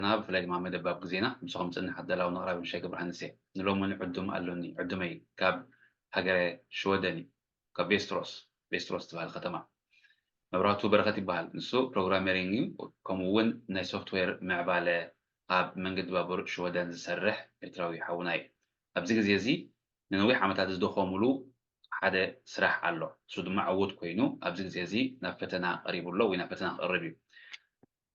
ناب فلاج مع مدى باب زينة بسخم سنة حتى لو نقرأ من شيء برهن سي نلوم من عدم قالوني عدمي كاب هجرة شودني كبيستروس تبع الختمة مبراتو بركتي بحال نسو بروغرامينج كمون ناي سوفت وير معبالة قاب من قد بابور شودن زسرح يتراوي حوناي أبزيك زيزي ننوي حمتات زدو ملو حدا سرح الله سود معود كوينو أبزيك زيزي نفتنا قريب الله ونفتنا قريب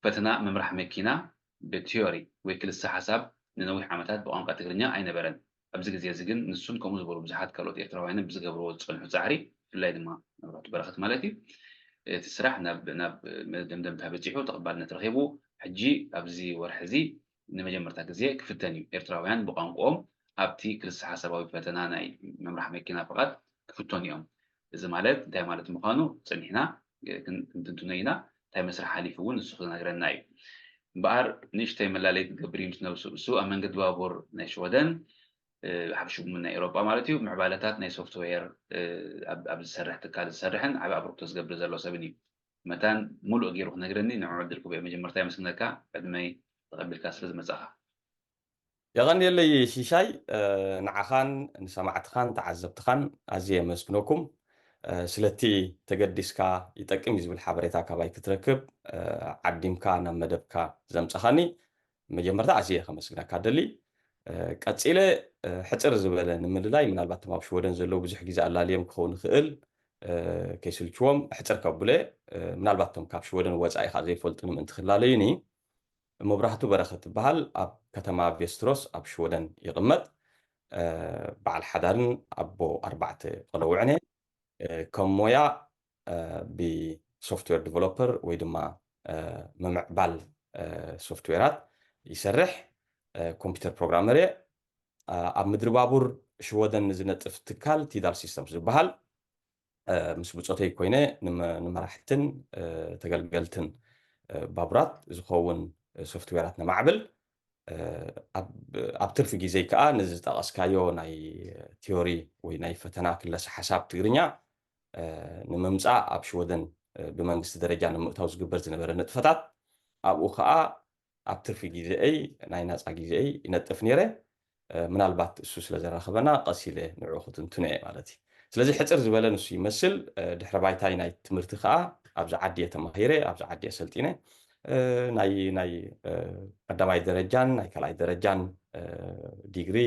فتنا ممرح مكينا بتيوري ويكل حساب ننوي حمتات بقام قاتقرنيا أين برن أبزيك زيزيجن نسون كموز برو بزحات كالوت يتراوينا بزيك برو تصنحو زعري في الله دما مبراتو بركت مالتي تسرح ناب دمدم تابتيحو تقبلنا ترغيبو حجي أبزي ورحزي نمجمرتا كزي كفتاني إرتراويان بقانقوم أبتي كلس حساباوي فتنا ناي ممرح مكينا فقط كفتون يوم إذا مالت انتهي مالت مخانو تسنحنا كنتنتونينا تاي مسرح حالي فون السخنا غرناي بقار نيشتاي ملاليت قبريم سنو أمن قد بابور نايش ودن حبشو من أوروبا مالتي معبالتات ناي سوفت وير قبل سرح تكاد سرحن عبا أبروك تسقبل زلو سبني متان ملو أجيروح نجرني نعود لكم بأمجي مرتاي مسكناكا قد ما تقبل كاسرز مزاها يغني اللي شيشاي نعخان نسمعتخان تعزبتخان أزيه مسكنوكم سلتي تقدسكا يتقم يزبل حبريتا كباي كتركب عديمكا نمدبكا زمتخاني مجمرتا أزيه خمسكناكا دلي قصيله حصر زبله نمللاي منالبات ما بشودن زلو بزح غيزه الله كون خእል كيسلچوم حصر كبله منالباتهم كابشودن وصاي خازي فلطن من تخلاليني مبراحتو برخت بحال اب كتما بيستروس اب شودن يقمط بعل حدارن ابو اربعه قلوعنه كم مويا بسوفت وير ديفلوبر ويدما ممعبال سوفت ويرات يسرح كمبيوتر بروغرامر ኣብ ምድሪ ባቡር ሽወደን ዝነጥፍ ትካል ቲዳል ሲስተምስ ዝበሃል ምስ ብፆተይ ኮይነ ንመራሕትን ተገልገልትን ባቡራት ዝኸውን ሶፍትዌራት ነማዕብል ኣብ ትርፊ ግዜ ከዓ ነዚ ዝጠቐስካዮ ናይ ቲዮሪ ወይ ናይ ፈተና ክለስ ሓሳብ ትግርኛ ንምምፃእ ኣብ ሽወደን ብመንግስቲ ደረጃ ንምእታው ዝግበር ዝነበረ ንጥፈታት ኣብኡ ከዓ ኣብ ትርፊ ግዜአይ ናይ ናፃ ግዜአይ ይነጥፍ ነይረ ምናልባት እሱ ስለዘራኸበና ቀሲለ ንዕኡ ክትንትነ ማለት እዩ ስለዚ ሕፅር ዝበለ ንሱ ይመስል ድሕረ ባይታይ ናይ ትምህርቲ ከዓ ኣብዛ ዓድየ ተማሂረ ኣብዛ ዓድየ ሰልጢነ ናይ ቀዳማይ ደረጃን ናይ ካልኣይ ደረጃን ዲግሪ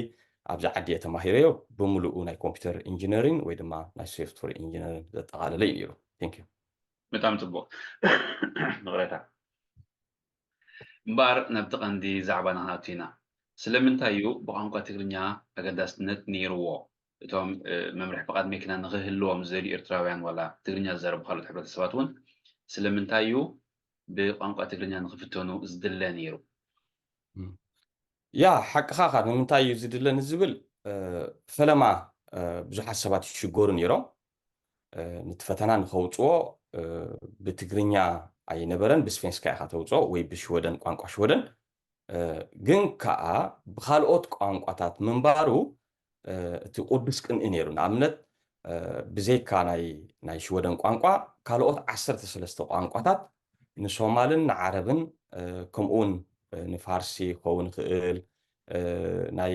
ኣብዛ ዓድየ ተማሂረዮ ብምሉኡ ናይ ኮምፒውተር ኢንጂነሪንግ ወይ ድማ ናይ ሶፍትዌር ኢንጂነሪንግ ዘጠቃለለ እዩ ነይሩ ቴንክ ዩ በጣም ጽቡቅ ንግረታ እምበር ናብቲ ቀንዲ ዛዕባ ናሃቲና ስለምንታዩ ብቋንቋ ትግርኛ ኣገዳስነት ነይርዎ እቶም መምርሒ ፍቃድ መኪና ንክህልዎም ዝደልዩ ኤርትራውያን ዋላ ትግርኛ ዝዛረቡ ካልኦት ሕብረተሰባት እውን ስለምንታዩ ብቋንቋ ትግርኛ ንክፍተኑ ዝድለ ነይሩ ያ ሓቅኻ ካ ንምንታይ እዩ ዝድለ ንዝብል ፈለማ ብዙሓት ሰባት ይሽገሩ ነይሮም ነቲ ፈተና ንኸውፅዎ ብትግርኛ ኣይነበረን ብስፔንስካ ኢኻ ተውፅኦ ወይ ብሽወደን ቋንቋ ሽወደን ግን ከዓ ብካልኦት ቋንቋታት ምንባሩ እቲ ቅዱስ ቅንኢ ነይሩ ንኣብነት ብዘይካ ናይ ሽወደን ቋንቋ ካልኦት 13 ቋንቋታት ንሶማልን ንዓረብን ከምኡውን ንፋርሲ ክኸውን ክእል ናይ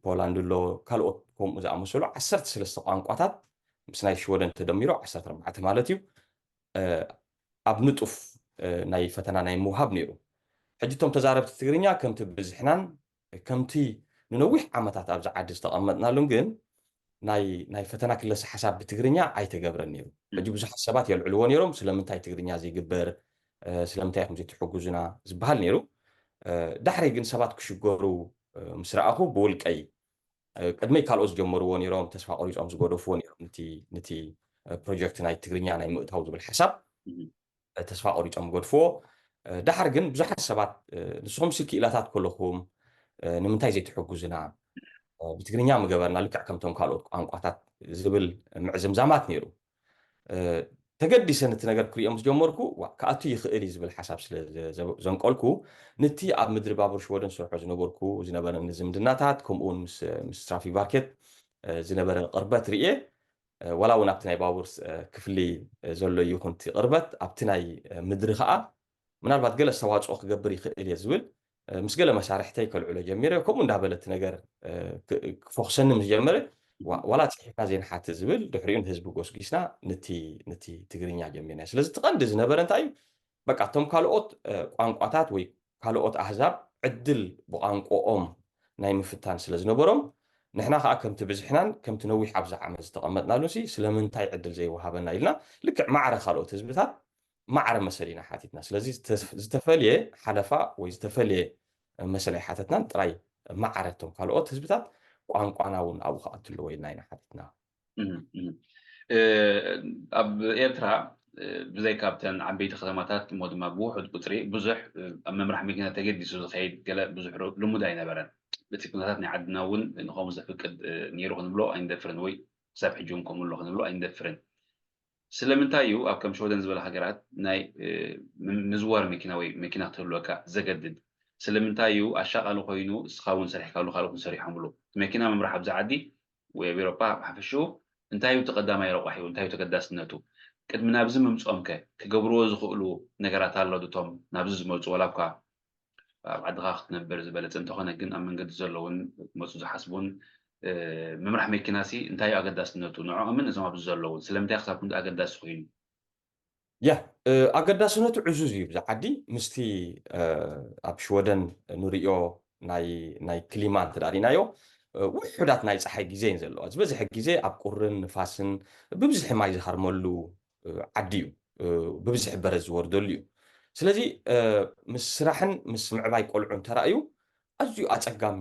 ፖላንድሎ ካልኦት ከምኡ ዝኣመሰሉ 13 ቋንቋታት ምስ ናይ ሽወደን ተደሚሮ 14 ማለት እዩ ኣብ ንጡፍ ናይ ፈተና ናይ ምውሃብ ነይሩ ሕጅቶም ተዛረብቲ ትግርኛ ከምቲ ብዝሕናን ከምቲ ንነዊሕ ዓመታት ኣብዛ ዓዲ ዝተቐመጥናሉን ግን ናይ ፈተና ክለስ ሓሳብ ብትግርኛ ኣይተገብረን ነይሩ ሕጂ ብዙሓት ሰባት የልዕልዎ ነይሮም ስለምንታይ ትግርኛ ዘይግበር ስለምንታይ ከም ዘይትሕጉዙና ዝበሃል ነይሩ ዳሕሪ ግን ሰባት ክሽገሩ ምስ ረኣኹ ብውልቀይ ቅድመይ ካልኦት ዝጀመርዎ ነይሮም ተስፋ ቆሪፆም ዝገደፍዎ ነይሮም ነቲ ፕሮጀክት ናይ ትግርኛ ናይ ምእታው ዝብል ሓሳብ ተስፋ ቆሪፆም ገድፍዎ دحر جن بزح السبات نسهم سلك إلى تات كلهم نمنتاي زي تحجزنا بتقرنيا مجبرنا لك كم تون كالوت عن قطعات زبل معزم زامات نيرو تجدي سنة نجار كريم جمركو وكأتي خيري زبل حساب زنقولكو نتي عب مدري بابور شوادن سرح زنبوركو زنبرنا نزم دناتات كم أون مس ترافي باركت زنبرنا قربت رئة ولا ونبتناي بابور كفلي زلوا يكون قربت أبتناي مدري خاء منالبات قال السواج أخ جبري خير يزول مسجله مسارحتي كالعلا جميره كم دابلت نجار فوخسن مجمره ولا تحكي زين حتى زبل دحريون حزب قوسقيسنا نتي تغرينيا جمينا ስለዚህ تقند ዝነበረ እንታይ በቃ እቶም ካልኦት ቋንቋታት ወይ ካልኦት ኣህዛብ ዕድል ብቋንቋኦም ናይ ምፍታን ስለ ዝነበሮም ንሕና ከዓ ከምቲ ብዝሕናን ከምቲ ነዊሕ ኣብዛ ዓመት ዝተቐመጥናሉ ሲ ስለምንታይ ዕድል ዘይወሃበና ኢልና ልክዕ ማዕረ ካልኦት ህዝብታት ማዕረ መሰሊና ሓቲትና ስለዚ ዝተፈልየ ሓለፋ ወይ ዝተፈልየ መሰለይ ሓተትናን ጥራይ ማዕረቶም ካልኦት ህዝብታት ቋንቋና እውን ኣብኡ ከኣትልዎ ኢልና ኢና ሓቲትና ኣብ ኤርትራ ብዘይ ካብተን ዓበይቲ ከተማታት እሞ ድማ ብውሑድ ቁፅሪ ብዙሕ ኣብ መምራሕ መኪና ተገዲሱ ዝኸይድ ገለ ብዙሕ ልሙድ ኣይነበረን በቲ ኩነታት ናይ ዓድና እውን ንኸምኡ ዘፍቅድ ነይሩ ክንብሎ ኣይንደፍርን ወይ ክሳብ ሕጂ እውን ከምኡ ኣሎ ክንብሎ ኣይንደፍርን ስለምንታይ እዩ ኣብ ከም ሸወደን ዝበለ ሃገራት ናይ ምዝዋር መኪና ወይ መኪና ክትህልወካ ዘገድድ ስለምንታይ እዩ ኣሻቓሊ ኮይኑ እስኻ እውን ሰሪሕካሉ ካልኦት ሰሪሖምሉ መኪና ምምራሕ ኣብዛ ዓዲ ወይ ኣብ ኤውሮጳ ብሓፈሽኡ እንታይ እዩ ተቐዳማይ ረቑሒ እንታይ እዩ ተገዳስነቱ ቅድሚ ናብዚ ምምፅኦም ከ ክገብርዎ ዝኽእሉ ነገራት ኣሎ ድቶም ናብዚ ዝመፁ ዋላ እኳ ኣብ ዓድኻ ክትነብር ዝበለፀ እንተኾነ ግን ኣብ መንገዲ ዘለውን መፁ ዝሓስቡን ምምራሕ መኪናሲ እንታይ እዩ ኣገዳስነቱ ንዕኦምን እዞም ኣብዚ ዘለውን ስለምንታይ ክሳብ ክንዲ ኣገዳሲ ኮይኑ ያ ኣገዳስነቱ ዕዙዝ እዩ ብዛ ዓዲ ምስቲ ኣብ ሽወደን ንሪኦ ናይ ክሊማ እንተዳሪናዮ ውሑዳት ናይ ፀሓይ ግዜ እየን ዘለዋ ዝበዝሐ ግዜ ኣብ ቁርን ንፋስን ብብዝሒ ማይ ዝሃርመሉ ዓዲ እዩ ብብዝሒ በረድ ዝወርደሉ እዩ ስለዚ ምስ ስራሕን ምስ ምዕባይ ቆልዑ እንተራእዩ ኣዝዩ ኣፀጋሚ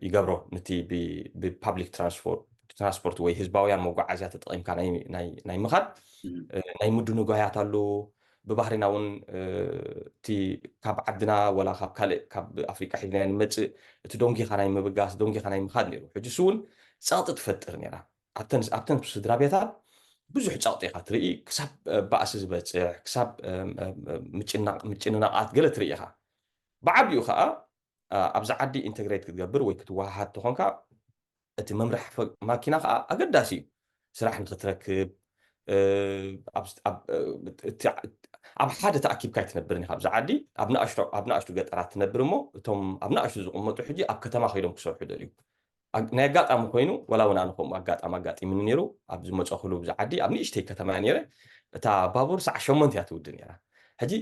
ይገብሮ ነቲ ብፓብሊክ ትራንስፖርት ወይ ህዝባውያን መጓዓዝያ ተጠቒምካ ናይ ምኻድ ናይ ምድኑ ጓያት ኣሎ ብባህሪና እውን እቲ ካብ ዓድና ወላ ካብ ካልእ ካብ ኣፍሪቃ ሒድና ንመፅእ እቲ ዶንጊኻ ናይ ምብጋስ ዶንጊኻ ናይ ምኻድ ነይሩ ሕጂስ እውን ፀቕጢ ትፈጥር ነይራ ኣብተን ስድራ ቤታት ብዙሕ ፀቕጢ ኢኻ ትርኢ ክሳብ ባእሲ ዝበፅሕ ክሳብ ምጭንናቓት ገለ ትርኢ ኢኻ ብዓብኡ ከዓ ኣብዛ ዓዲ ኢንተግሬት ክትገብር ወይ ክትወሃሃድ ተኾንካ እቲ መምርሒ ማኪና ከዓ ኣገዳሲ እዩ ስራሕ ንክትረክብ ኣብ ሓደ ተኣኪብካ ይትነብርን ኢኻ ኣብዛ ዓዲ ኣብ ንኣሽቱ ገጠራት ትነብር እሞ እቶም ኣብ ንኣሽቱ ዝቕመጡ ሕጂ ኣብ ከተማ ከይዶም ክሰርሑ ደልዩ ናይ ኣጋጣሚ ኮይኑ ወላ እውን ኣነ ከምኡ ኣጋጢሙኒ ነይሩ ኣብ ዝመፀኽሉ ብዛ ዓዲ ኣብ ንእሽተይ ከተማ እያ ነይረ እታ ባቡር ሰዓት 8 እያ ትውድእ ነይራ ሕጂ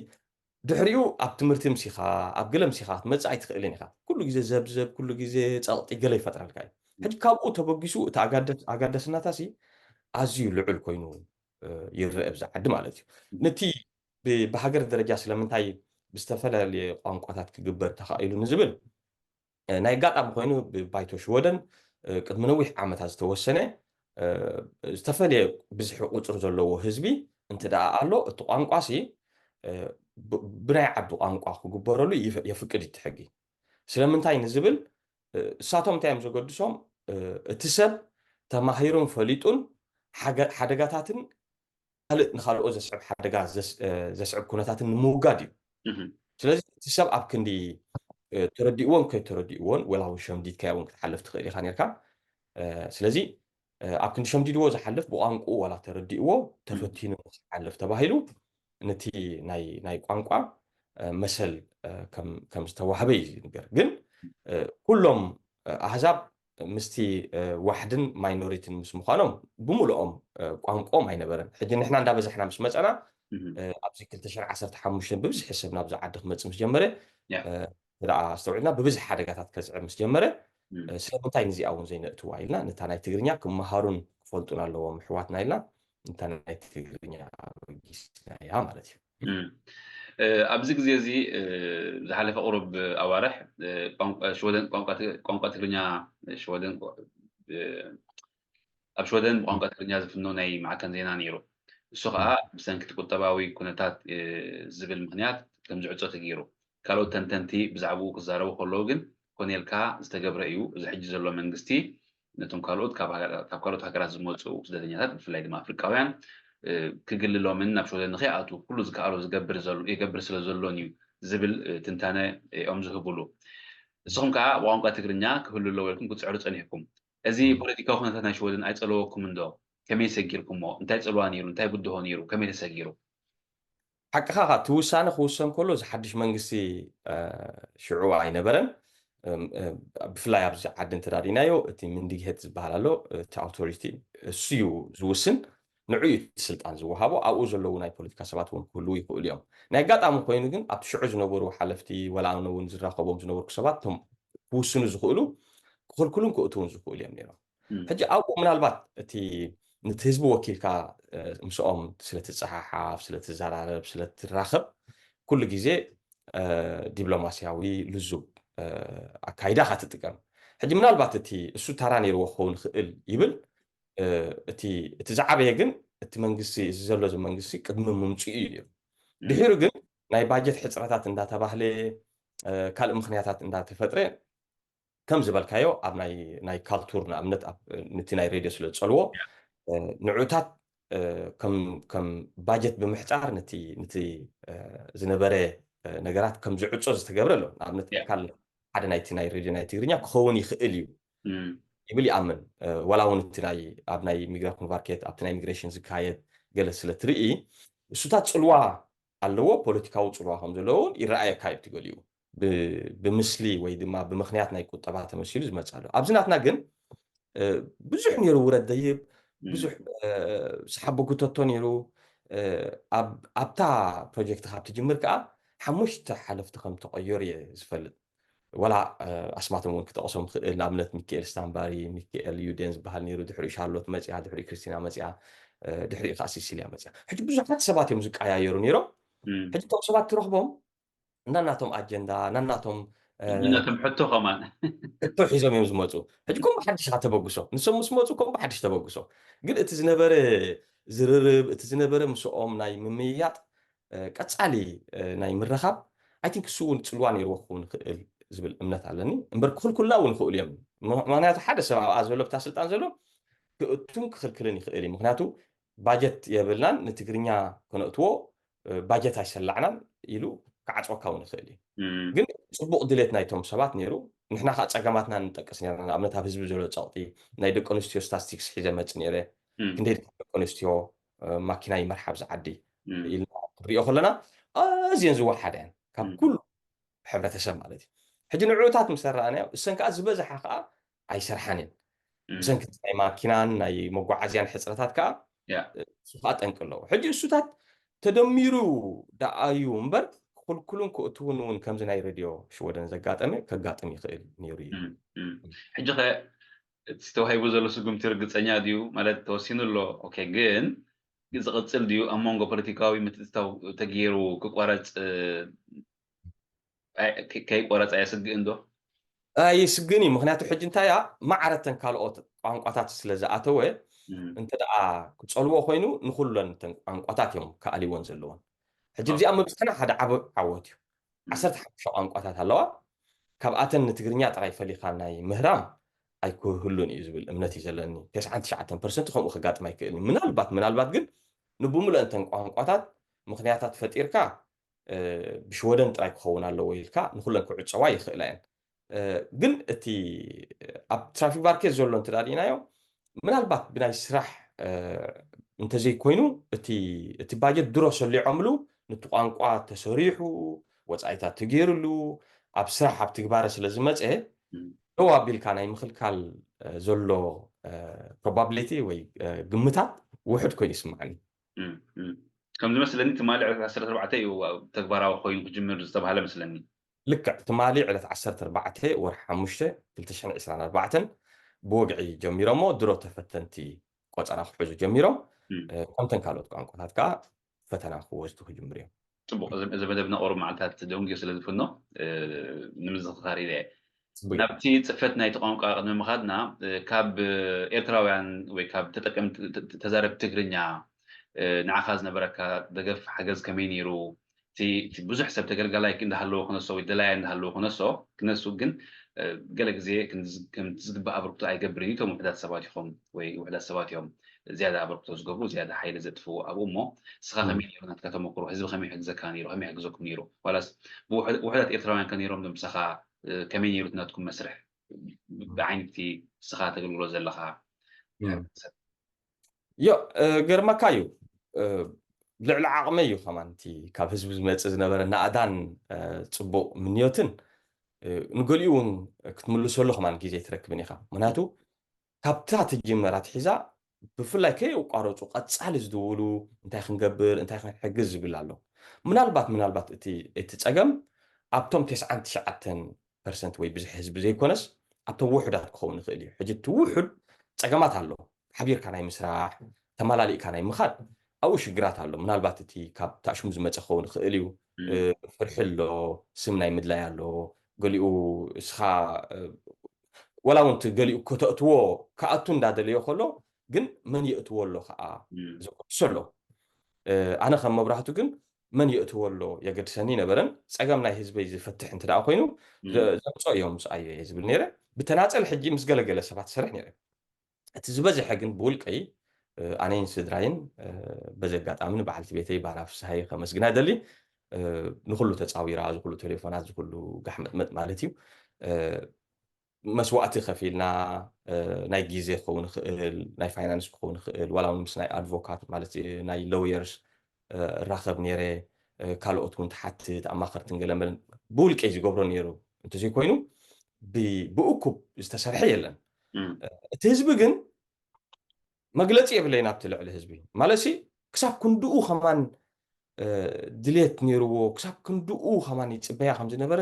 ድሕሪኡ ኣብ ትምህርቲ ምሲኻ ኣብ ገለ ምሲኻ ክትመፅእ ኣይትኽእልን ኢኻ ኩሉ ግዜ ዘብዘብ ኩሉ ግዜ ፀቕጢ ገለ ይፈጥረልካ እዩ ሕጂ ካብኡ ተበጊሱ እቲ ኣጋዳስነታሲ ኣዝዩ ልዑል ኮይኑ ይርአ ብዛ ዓዲ ማለት እዩ ነቲ ብሃገር ደረጃ ስለምንታይ ብዝተፈላለየ ቋንቋታት ክግበር ተኻኢሉ ንዝብል ናይ ኣጋጣሚ ኮይኑ ብባይቶ ሽወደን ቅድሚ ነዊሕ ዓመታት ዝተወሰነ ዝተፈለየ ብዝሒ ቁፅሪ ዘለዎ ህዝቢ እንትደኣ ኣሎ እቲ ቋንቋሲ ብናይ ዓዱ ቋንቋ ክግበረሉ የፍቅድ ይትሕጊ ስለምንታይ ንዝብል እሳቶም እንታይ እዮም ዘገድሶም እቲ ሰብ ተማሂሩን ፈሊጡን ሓደጋታትን ካልእ ንካልኦ ዘስዕብ ሓደጋ ዘስዕብ ኩነታትን ንምውጋድ እዩ ስለዚ እቲ ሰብ ኣብ ክንዲ ተረዲእዎን ከይተረዲእዎን ወላ እውን ሸምዲድካያ እውን ክትሓልፍ ትኽእል ኢኻ ነርካ ስለዚ ኣብ ክንዲ ሸምዲድዎ ዝሓልፍ ብቋንቁኡ ዋላ ተረዲእዎ ተፈቲኑ ክሓልፍ ተባሂሉ ነቲ ናይ ቋንቋ መሰል ከም ዝተዋህበ እዩ ነገር ግን ኩሎም ኣህዛብ ምስቲ ዋሕድን ማይኖሪቲን ምስ ምዃኖም ብምልኦም ቋንቋኦም ኣይነበረን ሕጂ ንሕና እንዳበዛሕና ምስ መፀና ኣብዚ 2015 ብብዝሒ ሰብ ናብዚ ዓዲ ክመፅእ ምስ ጀመረ ደኣ ኣስተውዒልና ብብዝሒ ሓደጋታት ከዝዕብ ምስ ጀመረ ስለምንታይ ነዚኣ እውን ዘይነእትዋ ኢልና ነታ ናይ ትግርኛ ክመሃሩን ክፈልጡን ኣለዎም ኣሕዋትና ኢልና እንታ ናይ ትግርኛ በጊስና እያ ማለት እዩ ኣብዚ ግዜ እዚ ዝሓለፈ ቁሩብ ኣዋርሕ ቋንቋ ትግርኛ ሽወደን ኣብ ሽወደን ብቋንቋ ትግርኛ ዝፍኖ ናይ ማዕከን ዜና ነይሩ እሱ ከዓ ብሰንኪ ቁጠባዊ ኩነታት ዝብል ምክንያት ከም ዝዕፆ ተገይሩ ካልኦት ተንተንቲ ብዛዕባኡ ክዛረቡ ከለዉ ግን ኮኔልካ ዝተገብረ እዩ እዚ ሕጂ ዘሎ መንግስቲ ነቶም ካልኦት ካብ ካልኦት ሃገራት ዝመፁ ስደተኛታት ብፍላይ ድማ ኣፍሪቃውያን ክግልሎምን ናብ ሽወደን ንኸይኣትዉ ኩሉ ዝከኣሎ ይገብር ስለ ዘሎን እዩ ዝብል ትንታነ እዮም ዝህብሉ ንስኹም ከዓ ብቋንቋ ትግርኛ ክህሉ ኣለዎ ኢልኩም ክትፅዕሩ ፀኒሕኩም እዚ ፖለቲካዊ ኩነታት ናይ ሽወደን ኣይፀለወኩም እንዶ ከመይ ሰጊርኩሞ እንታይ ፀልዋ ነይሩ እንታይ ብድሆ ነይሩ ከመይ ተሰጊሩ حقها توسانه خوسن كله زحدش منغسي شعوع አይነበረን ብፍላይ ኣብዚ ዓዲ እንተዳዲናዮ እቲ ምንዲግሄት ዝበሃል ኣሎ እቲ ኣውቶሪቲ እሱዩ ዝውስን ንዑ ስልጣን ዝወሃቦ ኣብኡ ዘለዉ ናይ ፖለቲካ ሰባት እውን ክህልው ይኽእሉ እዮም ናይ ኣጋጣሚ ኮይኑ ግን ኣብቲ ሽዑ ዝነበሩ ሓለፍቲ ወላኣነ እውን ዝራኸቦም ዝነበሩ ሰባት እቶም ክውስኑ ዝኽእሉ ክኽልክሉን ክእትውን ዝኽእሉ እዮም ነይሮም ሕጂ ኣብኡ ምናልባት እቲ ነቲ ህዝቢ ወኪልካ ምስኦም ስለትፀሓሓፍ ስለትዘራረብ ስለትራኸብ ኩሉ ግዜ ዲፕሎማስያዊ ልዙብ ኣካይዳ ካ ትጥቀም ሕጂ ምናልባት እቲ እሱ ታራ ነይርዎ ክኸውን ክእል ይብል እቲ ዝዓበየ ግን እቲ መንግስቲ እዚ ዘሎ ዚ መንግስቲ ቅድሚ ምምፅኡ እዩ ድሕሪ ግን ናይ ባጀት ሕፅረታት እንዳተባህለ ካልእ ምክንያታት እንዳተፈጥረ ከም ዝበልካዮ ኣብ ናይ ካልቱር ንኣብነት ነቲ ናይ ሬድዮ ስለ ዝፀልዎ ንዑታት ከም ባጀት ብምሕፃር ነቲ ዝነበረ ነገራት ከም ዝዕፆ ዝተገብረ ኣሎ ንኣብነት ካል ሓደ ናይቲ ናይ ሬድዮ ናይ ትግርኛ ክኸውን ይኽእል እዩ ይብል ይኣምን ወላ እውን እቲ ኣብ ናይ ሚግራሽን ማርኬት ኣብቲ ናይ ኢሚግሬሽን ዝካየድ ገለ ስለትርኢ እሱታት ፅልዋ ኣለዎ ፖለቲካዊ ፅልዋ ከም ዘለዎ ይረኣየካ እዩ ትገሊዩ ብምስሊ ወይ ድማ ብምክንያት ናይ ቁጠባ ተመሲሉ ዝመፅ ኣሎ ኣብዚ ናትና ግን ብዙሕ ነይሩ ውረት ደይብ ብዙሕ ሰሓቦ ክተቶ ነይሩ ኣብታ ፕሮጀክት ካብ ትጅምር ከዓ ሓሙሽተ ሓለፍቲ ከም ተቐየሩ እየ ዝፈልጥ ወላ ኣስማቶም እውን ክጠቕሶም ክእል ንኣብነት ሚካኤል ስታምባሪ ሚካኤል ዩዴን ዝበሃል ነይሩ ድሕሪ ሻርሎት መፅያ ድሕሪ ክርስቲና መፅያ ድሕሪ ከዓ ሲሲልያ መፅያ ሕጂ ብዙሓት ሰባት እዮም ዝቀያየሩ ነይሮም ሕጂ እቶም ሰባት ትረኽቦም እናናቶም ኣጀንዳ እናናቶም ሕቶ ኸማን ሕቶ ሒዞም እዮም ዝመፁ ሕጂ ከም ብሓድሽ ካ ተበግሶ ንሶም ምስ መፁ ከም ብሓድሽ ተበግሶ ግን እቲ ዝነበረ ዝርርብ እቲ ዝነበረ ምስኦም ናይ ምምያጥ ቀፃሊ ናይ ምረኻብ ኣይ ቲንክ እሱ እውን ፅልዋ ነይርዎ ክኸውን ክእል ዝብል እምነት ኣለኒ እምበር ክኽልኩልና እውን ክእሉ እዮም ምክንያቱ ሓደ ሰብ ኣብኣ ዘሎ ብታ ስልጣን ዘሎ ክእቱን ክኽልክልን ይኽእል እዩ ምክንያቱ ባጀት የብልናን ንትግርኛ ክነእትዎ ባጀት ኣይሰላዕናን ኢሉ ክዓፅወካ እውን ይኽእል እዩ ግን ፅቡቕ ድሌት ናይቶም ሰባት ነይሩ ንሕና ከዓ ፀገማትና ንጠቅስ ነርና ንኣብነት ኣብ ህዝቢ ዘሎ ፀቕጢ ናይ ደቂ ኣንስትዮ ስታስቲክስ ሒዘ መፅ ነይረ ክንደይ ደቂ ኣንስትዮ ማኪና ይመርሓ ኣብዚ ዓዲ ኢልና ክንሪኦ ከለና ኣዝየን ዝወሓደ እየን ካብ ኩሉ ሕብረተሰብ ማለት እዩ ሕጂ ንዑታት ምስ ረኣናዮ እሰን ከዓ ዝበዝሓ ከዓ ኣይሰርሓን እየን ብሰንኪ ናይ ማኪናን ናይ መጓዓዝያን ሕፅረታት ከዓ እሱ ከዓ ጠንቂ ኣለዎ ሕጂ እሱታት ተደሚሩ ደኣዩ እምበር ክልኩሉን ክእትውን እውን ከምዚ ናይ ሬድዮ ሽወደን ዘጋጠመ ከጋጥም ይኽእል ነይሩ እዩ ሕጂ ኸ ዝተዋሂቡ ዘሎ ስጉምቲ ርግፀኛ ድዩ ማለት ተወሲኑ ኣሎ ኦኬ ግን ዝቕፅል ድዩ ኣብ መንጎ ፖለቲካዊ ምትእትታው ተገይሩ ክቆረፅ ከይቆረፅ ኣየስግእን ዶ ኣይስግን እዩ ምክንያቱ ሕጂ እንታይ እያ ማዕረተን ካልኦት ቋንቋታት ስለ ዝኣተወ እንተ ደኣ ክፀልዎ ኮይኑ ንኩለን ተን ቋንቋታት እዮም ከኣሊዎን ዘለዎን ሕጂ እዚኣ ምብፅሕና ሓደ ዓወት እዩ 15 ቋንቋታት ኣለዋ ካብኣተን ንትግርኛ ጥራይ ፈሊኻ ናይ ምህራም ኣይክህሉን እዩ ዝብል እምነት እዩ ዘለኒ 99% ከምኡ ክጋጥም ኣይክእልን ምናልባት ግን ንብሙሉአን ተን ቋንቋታት ምክንያታት ፈጢርካ ብሽወደን ጥራይ ክኸውን ኣለዎ ኢልካ ንኩለን ክዕፀዋ ይኽእላ እየን ግን እቲ ኣብ ትራፊክ ማርኬት ዘሎ እንትዳዲናዮ ምናልባት ብናይ ስራሕ እንተዘይኮይኑ እቲ ባጀት ድሮ ሰሊዖምሉ ነቲ ቋንቋ ተሰሪሑ ወፃኢታት ተገይሩሉ ኣብ ስራሕ ኣብ ትግባረ ስለ ዝመፀ ደው ኣቢልካ ናይ ምክልካል ዘሎ ፕሮባቢሊቲ ወይ ግምታት ውሕድ ኮይኑ ይስማዓኒ ከም ዝመስለኒ ትማሊ ዕለት 14 እዩ ተግባራዊ ኮይኑ ክጅምር ዝተባሃለ መስለኒ ልክዕ ትማሊ ዕለት 14 ወርሒ 5 2024 ብወግዒ ጀሚሮሞ ድሮ ተፈተንቲ ቆፀራ ክሕዙ ጀሚሮም ከምተን ካልኦት ቋንቋታት ከዓ ፈተና ክወስዱ ክጅምር እዮም ፅቡቅ እዚ መደብና ቁሩብ መዓልትታት ደንጊ ስለ ዝፍኖ ንምዝኽኻር ኢለ ናብቲ ፅፈት ናይቲ ቋንቋ ቅድሚ ምኻድና ካብ ኤርትራውያን ወይ ካብ ተጠቀምቲ ተዛረብቲ ትግርኛ ንዓኻ ዝነበረካ ደገፍ ሓገዝ ከመይ ነይሩ እቲ ብዙሕ ሰብ ተገልጋላይ እንዳሃለዎ ክነሶ ወይ ደላያ እንዳሃለዎ ክነሶ ክነሱ ግን ገለ ግዜ ከም ዝግባእ ኣበርክቶ ኣይገብርን እቶም ውሕዳት ሰባት ኢኹም ወይ ውሕዳት ሰባት እዮም ዝያዳ ኣበርክቶ ዝገብሩ ዝያዳ ሓይሊ ዘጥፍኡ ኣብኡ እሞ ስኻ ከመይ ነይሩ ናትካ ተመክሮ ህዝቢ ከመይ ሕግዘካ ነይሩ ከመይ ሕግዘኩም ነይሩ ዋላስ ውሕዳት ኤርትራውያን ከነይሮም ዶ ምሳኻ ከመይ ነይሩ ናትኩም መስርሕ ብዓይነቲ ስኻ ተገልግሎ ዘለኻ ዮ ገርመካ እዩ ልዕሊ ዓቕመ እዩ ኸማን እቲ ካብ ህዝቢ ዝመፅእ ዝነበረ ናእዳን ፅቡቕ ምንዮትን ንገሊኡ እውን ክትምልሰሉ ኸማን ግዜ ትረክብን ኢኻ ምክንያቱ ካብታ ትጅመራ ትሒዛ ብፍላይ ከይቋረፁ ቀፃሊ ዝድውሉ እንታይ ክንገብር እንታይ ክንሕግዝ ዝብል ኣሎ ምናልባት እቲ ፀገም ኣብቶም 99% ወይ ብዙሕ ህዝቢ ዘይኮነስ ኣብቶም ውሑዳት ክኸውን ይኽእል እዩ ሕጂ እቲ ውሑድ ፀገማት ኣሎ ሓቢርካ ናይ ምስራሕ ተመላሊእካ ናይ ምኻድ ኣብኡ ሽግራት ኣሎ ምናልባት እቲ ካብ ታእሽሙ ዝመፀ ክኸውን ይኽእል እዩ ፍርሒ ኣሎ ስም ናይ ምድላይ ኣሎ ገሊኡ እስኻ ወላ እውን ገሊኡ ከተእትዎ ከኣቱ እንዳደለዮ ከሎ ግን መን የእትዎ ኣሎ ከዓ ዘቆድሶ ኣሎ ኣነ ከም መብራህቱ ግን መን የእትዎ ኣሎ የገድሰኒ ነበረን ፀገም ናይ ህዝበይ ዝፈትሕ እንተ ደኣ ኮይኑ ዘምፆ እዮም ምስኣየ እየ ዝብል ነይረ ብተናፀል ሕጂ ምስ ገለገለ ሰባት ዝሰርሕ ነይረ እቲ ዝበዝሐ ግን ብውልቀይ ኣነይን ስድራይን በዚ ኣጋጣሚ ንበዓልቲ ቤተይ ባራ ፍስሃይ ከመስግና ደሊ ንኩሉ ተፃዊራ ዝኩሉ ቴሌፎናት ዝኩሉ ጋሕመጥመጥ ማለት እዩ መስዋእቲ ከፊልና ናይ ግዜ ክኸውን ይኽእል ናይ ፋይናንስ ክኸውን ይኽእል ዋላ እውን ምስ ናይ ኣድቮካት ማለት ናይ ሎየርስ ራኸብ ነይረ ካልኦት እውን ተሓትት ኣማኸርትን ገለመለን ብውልቀይ ዝገብሮ ነይሩ እንተዘይኮይኑ ብእኩብ ዝተሰርሐ የለን እቲ ህዝቢ ግን መግለፂ የብለይ ናብቲ ልዕሊ ህዝቢ ማለት ክሳብ ክንድኡ ኸማን ድሌት ነይርዎ ክሳብ ክንድኡ ኸማን ይፅበያ ከም ዝነበረ